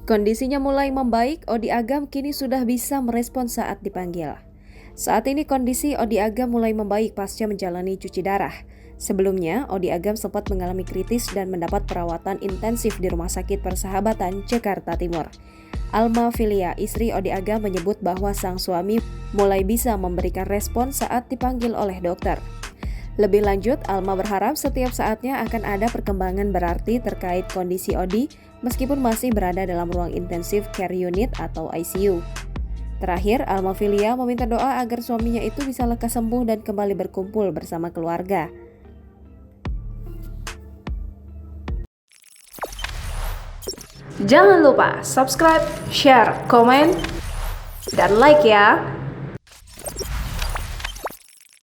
Kondisinya mulai membaik, Odi Agam kini sudah bisa merespon saat dipanggil. Saat ini kondisi Odi Agam mulai membaik pasca menjalani cuci darah. Sebelumnya, Odi Agam sempat mengalami kritis dan mendapat perawatan intensif di Rumah Sakit Persahabatan, Jakarta Timur. Alma Filia, istri Odi Agam, menyebut bahwa sang suami mulai bisa memberikan respon saat dipanggil oleh dokter. Lebih lanjut, Alma berharap setiap saatnya akan ada perkembangan berarti terkait kondisi Odi meskipun masih berada dalam ruang intensif care unit atau ICU. Terakhir, Alma Filia meminta doa agar suaminya itu bisa lekas sembuh dan kembali berkumpul bersama keluarga. Jangan lupa subscribe, share, komen, dan like ya!